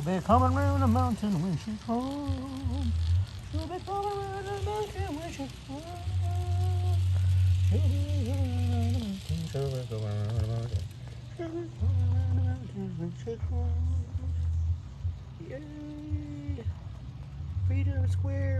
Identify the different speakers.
Speaker 1: She'll be coming round the mountain when she comes. She'll be coming round the mountain when she comes. She'll be coming round the mountain. She'll be coming round the mountain. She'll be coming round the mountain when she comes. Yay! Freedom Square.